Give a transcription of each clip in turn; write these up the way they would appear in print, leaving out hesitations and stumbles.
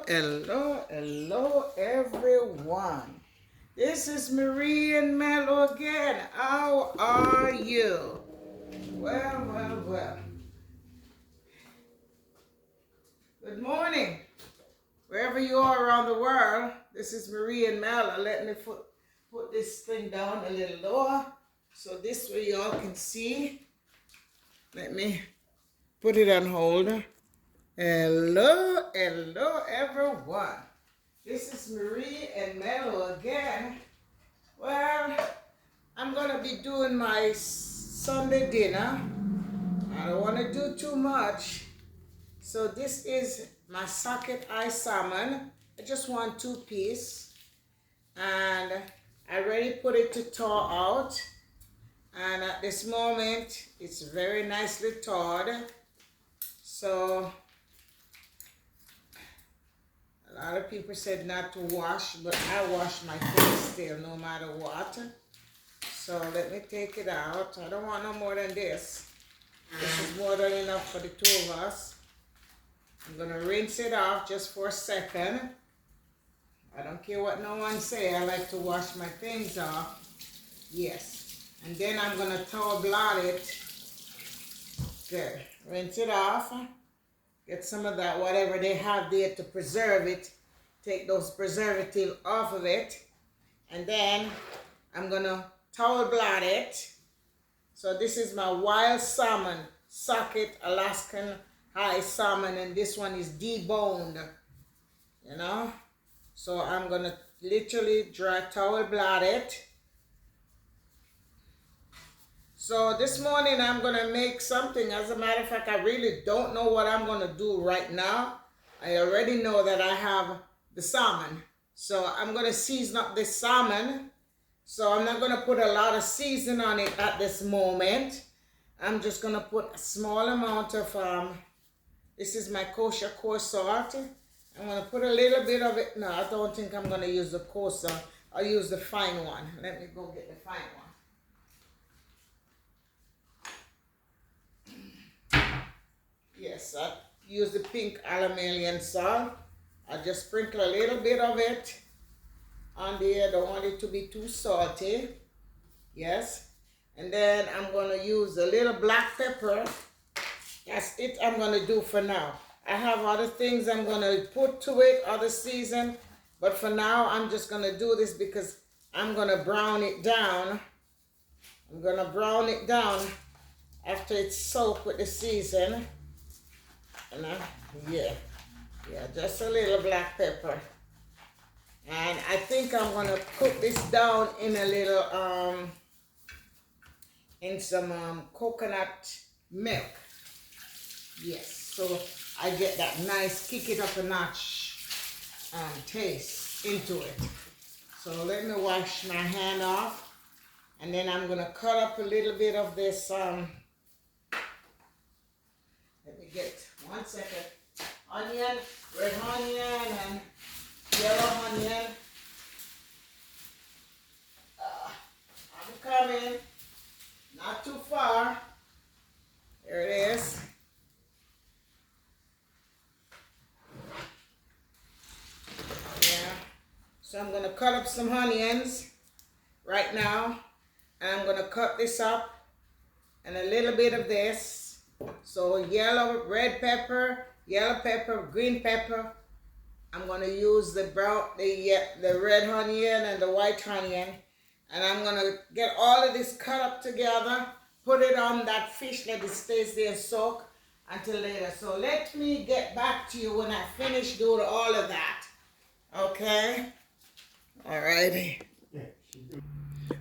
Hello, everyone. This is Marie and Mello again. How are you? Well. Good morning. Wherever you are around the world, this is Marie and Mello. Let me put this thing down a little lower so this way y'all can see. Let me put it on hold. Hello, everyone. This is Marie and Mello again. Well, I'm going to be doing my Sunday dinner. I don't want to do too much. So this is my socket eye salmon. I just want 2 pieces. And I already put it to thaw out. And at this moment, it's very nicely thawed. So a lot of people said not to wash, but I wash my face still no matter what. So let me take it out. I don't want no more than this. This is more than enough for the 2 of us. I'm going to rinse it off just for a second. I don't care what no one say. I like to wash my things off. Yes. And then I'm going to towel blot it. Good. Rinse it off. Get some of that, whatever they have there to preserve it. Take those preservatives off of it. And then I'm going to towel blot it. So this is my wild salmon, socket Alaskan high salmon. And this one is deboned, you know. So I'm going to literally dry towel blot it. So this morning I'm going to make something. As a matter of fact, I really don't know what I'm going to do right now. I already know that I have the salmon. So I'm going to season up this salmon. So I'm not going to put a lot of season on it at this moment. I'm just going to put a small amount of, this is my kosher coarse salt. I'm going to put a little bit of it. No, I don't think I'm going to use the coarse salt. I'll use the fine one. Let me go get the fine one. Yes, I use the pink Himalayan salt. I just sprinkle a little bit of it on there. I don't want it to be too salty. Yes. And then I'm going to use a little black pepper. That's it I'm going to do for now. I have other things I'm going to put to it, other season. But for now, I'm just going to do this because I'm going to brown it down. I'm going to brown it down after it's soaked with the season. And yeah, just a little black pepper. And I think I'm gonna cook this down in a little in some coconut milk. Yes, so I get that nice kick it up a notch taste into it. So let me wash my hand off, and then I'm gonna cut up a little bit of this. Let me get 1 second. Onion, red onion, and yellow onion. I'm coming. Not too far. There it is. Yeah. So I'm going to cut up some onions right now. And I'm going to cut this up. And a little bit of this. So yellow, red pepper, yellow pepper, green pepper. I'm going to use the red onion and the white onion. And I'm going to get all of this cut up together, put it on that fish, let it stays there and soak until later. So let me get back to you when I finish doing all of that. Okay? All righty.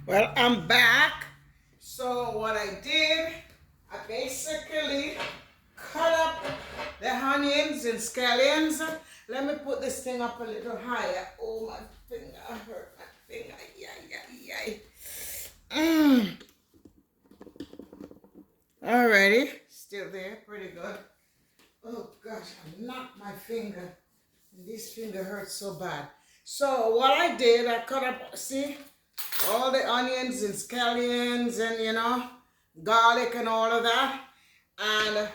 Well, I'm back. So what I did, I basically cut up the onions and scallions. Let me put this thing up a little higher. Oh, my finger hurt. My finger. Alrighty. Still there. Pretty good. Oh, gosh. I knocked my finger. And this finger hurts so bad. So what I did, I cut up, see, all the onions and scallions and, garlic and all of that. And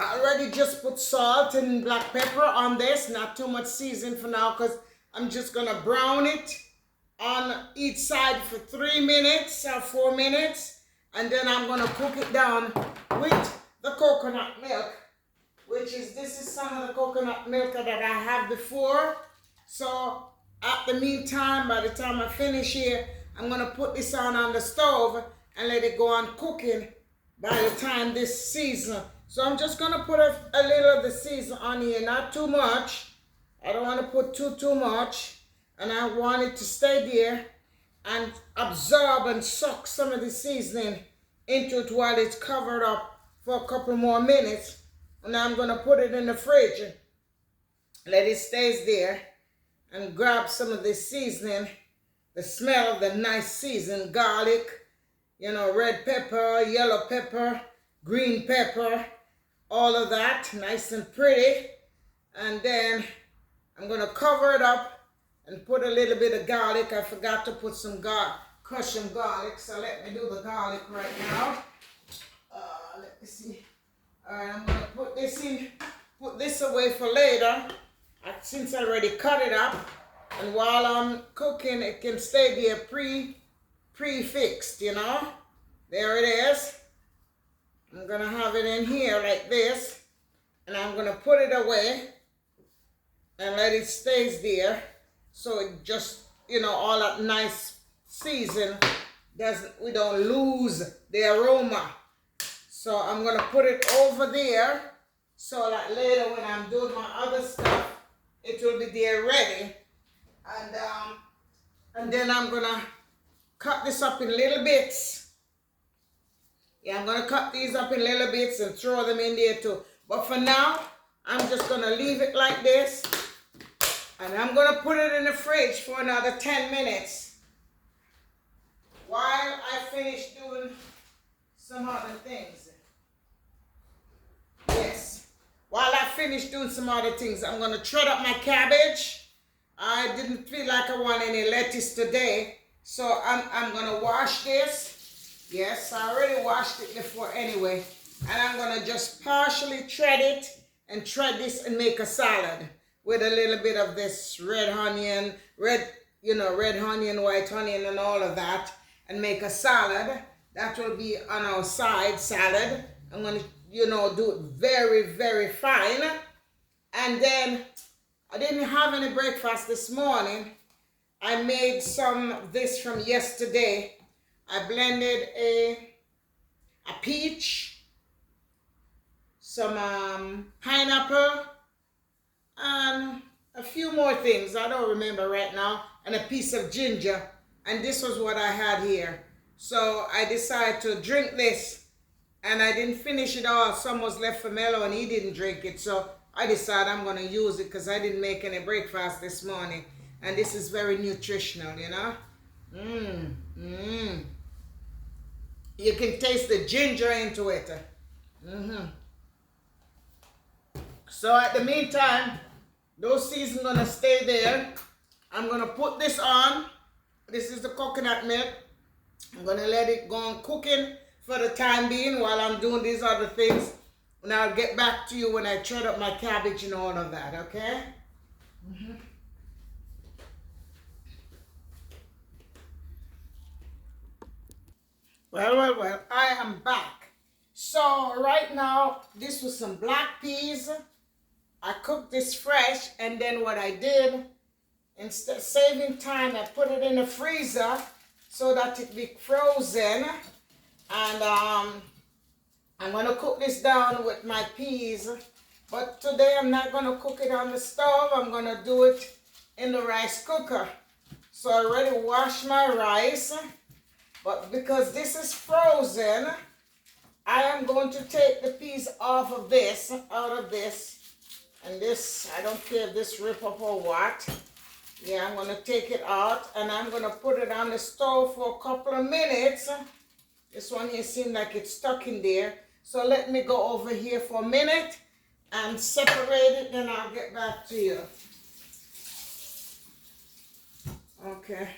I already just put salt and black pepper on this, not too much seasoning for now because I'm just gonna brown it on each side for 3 minutes or 4 minutes, and then I'm gonna cook it down with the coconut milk, which is, this is some of the coconut milk that I have before. So at the meantime, by the time I finish here, I'm gonna put this on the stove and let it go on cooking by the time this season. So I'm just gonna put a little of the season on here, not too much. I don't want to put too much, and I want it to stay there and absorb and suck some of the seasoning into it while it's covered up for a couple more minutes. And I'm gonna put it in the fridge, let it stays there, and grab some of this seasoning, the smell of the nice seasoned garlic, you know, red pepper, yellow pepper, green pepper, all of that, nice and pretty. And then I'm gonna cover it up and put a little bit of garlic. I forgot to put some crush some garlic, so let me do the garlic right now. Let me see. All right, I'm gonna put this away for later, since I already cut it up. And while I'm cooking, it can stay there pre-fixed, you know. There it is. I'm gonna have it in here like this, and I'm gonna put it away and let it stays there, so it just, you know, all that nice season we don't lose the aroma. So I'm gonna put it over there so that later when I'm doing my other stuff, it will be there ready. And then I'm gonna cut this up in little bits. Yeah, I'm gonna cut these up in little bits and throw them in there too. But for now, I'm just gonna leave it like this, and I'm gonna put it in the fridge for another 10 minutes while I finish doing some other things. Yes, while I finish doing some other things, I'm gonna shred up my cabbage. I didn't feel like I want any lettuce today, so I'm gonna wash this. Yes, I already washed it before anyway. And I'm gonna just partially shred it and shred this and make a salad with a little bit of this red onion, white onion and all of that, and make a salad. That will be on our side salad. I'm gonna, do it very, very fine. And then I didn't have any breakfast this morning. I made some of this from yesterday. I blended a peach, some pineapple, and a few more things. I don't remember right now. And a piece of ginger. And this was what I had here. So I decided to drink this. And I didn't finish it all. Some was left for Mello and he didn't drink it. So I decided I'm going to use it because I didn't make any breakfast this morning. And this is very nutritional, you know. You can taste the ginger into it. So at the meantime, those seasons gonna stay there. I'm gonna put this on. This is the coconut milk. I'm gonna let it go on cooking for the time being while I'm doing these other things. And I'll get back to you when I shred up my cabbage and all of that, okay? Well, I am back. So right now, this was some black peas. I cooked this fresh, and then what I did, instead of saving time, I put it in the freezer so that it be frozen. And I'm gonna cook this down with my peas. But today I'm not gonna cook it on the stove. I'm gonna do it in the rice cooker. So I already washed my rice. But because this is frozen, I am going to take the peas out of this. And this, I don't care if this rip up or what. Yeah, I'm going to take it out and I'm going to put it on the stove for a couple of minutes. This one here seems like it's stuck in there. So let me go over here for a minute and separate it, then I'll get back to you. Okay.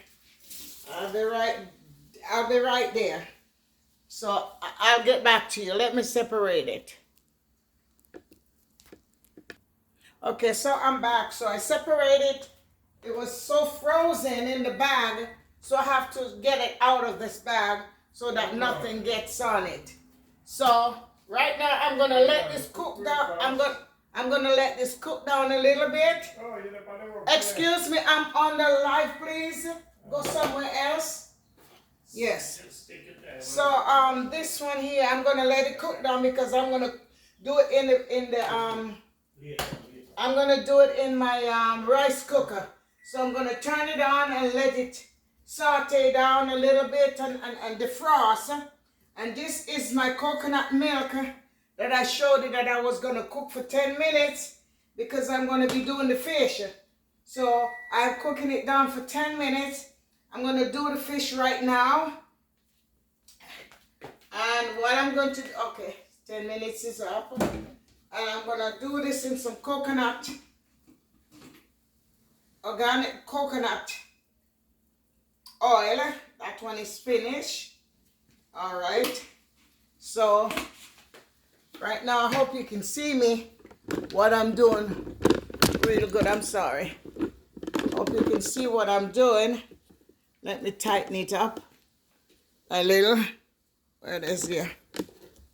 I'll be right there. So I'll get back to you. Let me separate it. Okay, so I'm back. So I separated. It was so frozen in the bag, so I have to get it out of this bag so that nothing gets on it. So right now I'm gonna let this cook down. I'm gonna let this cook down a little bit. Excuse me, I'm on the live, please. Go somewhere else. Yes. So this one here, I'm gonna let it cook down because I'm gonna do it I'm gonna do it in my rice cooker. So I'm gonna turn it on and let it saute down a little bit and defrost. And this is my coconut milk that I showed you that I was gonna cook for 10 minutes because I'm gonna be doing the fish. So I'm cooking it down for 10 minutes. I'm gonna do the fish right now. And what I'm going to do, okay, 10 minutes is up. And I'm gonna do this in some coconut, organic coconut oil. That one is finished. All right. So right now, I hope you can see me, what I'm doing real good. I'm sorry. Hope you can see what I'm doing. Let me tighten it up a little. Where it is here.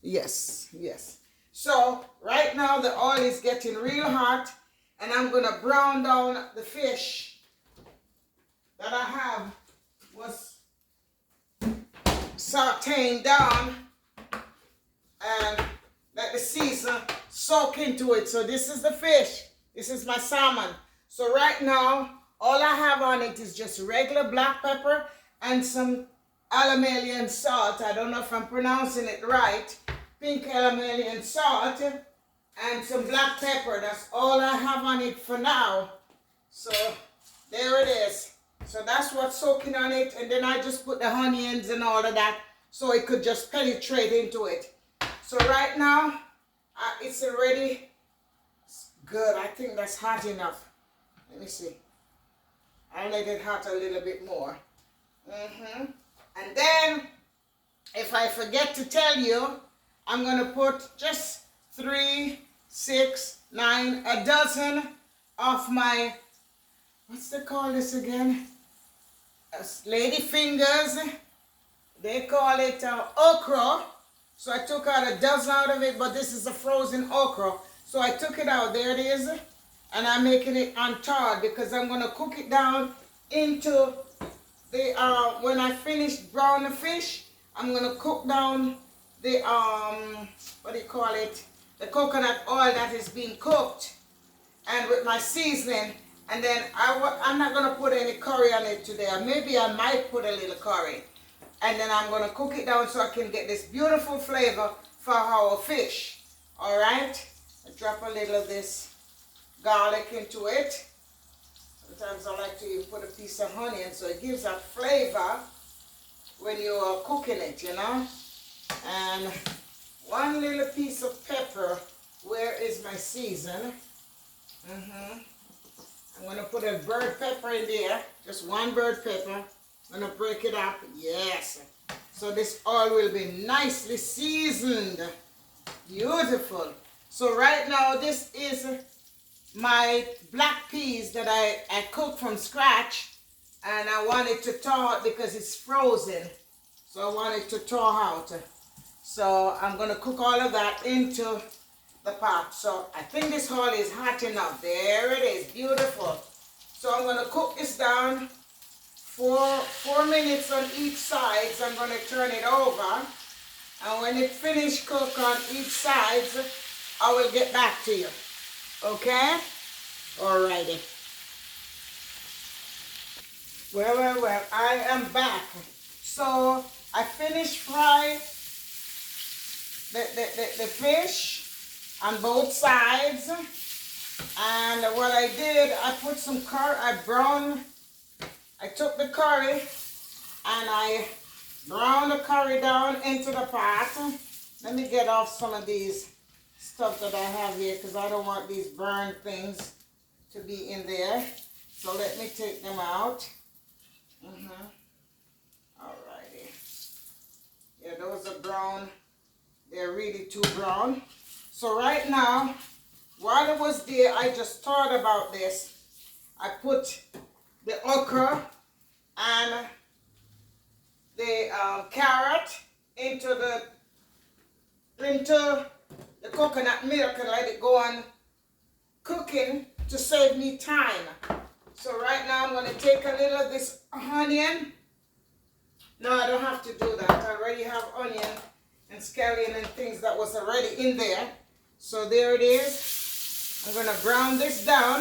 Yes, yes. So right now the oil is getting real hot and I'm gonna brown down the fish that I have was sauteing down and let the season soak into it. So this is the fish. This is my salmon. So right now all I have on it is just regular black pepper and some Alamelian salt. I don't know if I'm pronouncing it right. Pink Alamelian salt and some black pepper. That's all I have on it for now. So there it is. So that's what's soaking on it. And then I just put the onions and all of that so it could just penetrate into it. So right now it's already good. I think that's hot enough. Let me see. I'll let it hot a little bit more. And then, if I forget to tell you, I'm going to put just 3, 6, 9, a dozen of my, what's they call this again? Lady fingers. They call it okra. So I took out a dozen out of it, but this is a frozen okra. So I took it out. There it is. And I'm making it untoured because I'm going to cook it down into the, when I finish browning the fish, I'm going to cook down the, what do you call it? The coconut oil that is being cooked and with my seasoning. And then I'm not going to put any curry on it today. Or maybe I might put a little curry. And then I'm going to cook it down so I can get this beautiful flavor for our fish. All right? I drop a little of this garlic into it. Sometimes I like to even put a piece of onion so it gives that flavor when you are cooking it, you know. And one little piece of pepper. Where is my season? I'm going to put a bird pepper in there. Just one bird pepper. I'm going to break it up. Yes. So this oil will be nicely seasoned. Beautiful. So right now this is my black peas that I cooked from scratch, and I want it to thaw out because it's frozen. So I want it to thaw out. So I'm going to cook all of that into the pot. So I think this oil is hot enough. There it is. Beautiful. So I'm going to cook this down for 4 minutes on each side. So I'm going to turn it over. And when it finished cook on each side, I will get back to you. Okay? Alrighty. Well, I am back. So I finished frying the fish on both sides. And what I did, I put some curry, I took the curry and I browned the curry down into the pot. Let me get off some of these stuff that I have here because I don't want these burned things to be in there. So let me take them out. Alrighty. Yeah, those are brown. They're really too brown. So right now, while it was there, I just thought about this. I put the okra and the carrot into the coconut milk and let it go on cooking to save me time. So right now I'm going to take a little of this onion. No, I don't have to do that. I already have onion and scallion and things that was already in there. So there it is. I'm going to brown this down.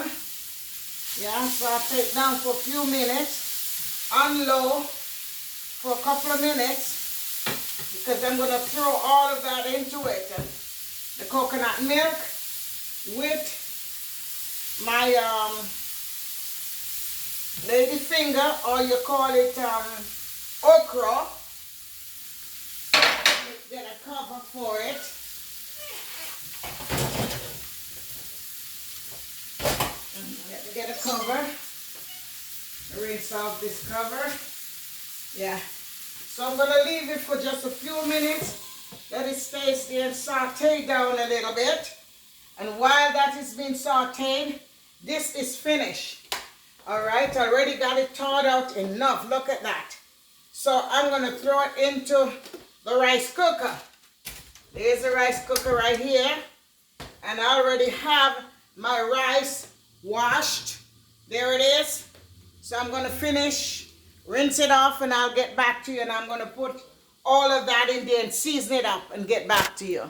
Yeah, so I'll take it down for a few minutes on low for a couple of minutes because I'm going to throw all of that into it. The coconut milk with my lady finger, or you call it okra. Get a cover for it. Get a cover. Rinse off this cover. Yeah. So I'm going to leave it for just a few minutes. Let it stay there and saute down a little bit. And while that is being sauteed, this is finished. All right, I already got it thawed out enough. Look at that. So I'm going to throw it into the rice cooker. There's the rice cooker right here. And I already have my rice washed. There it is. So I'm going to finish, rinse it off, and I'll get back to you. And I'm going to put all of that in there and season it up and get back to you.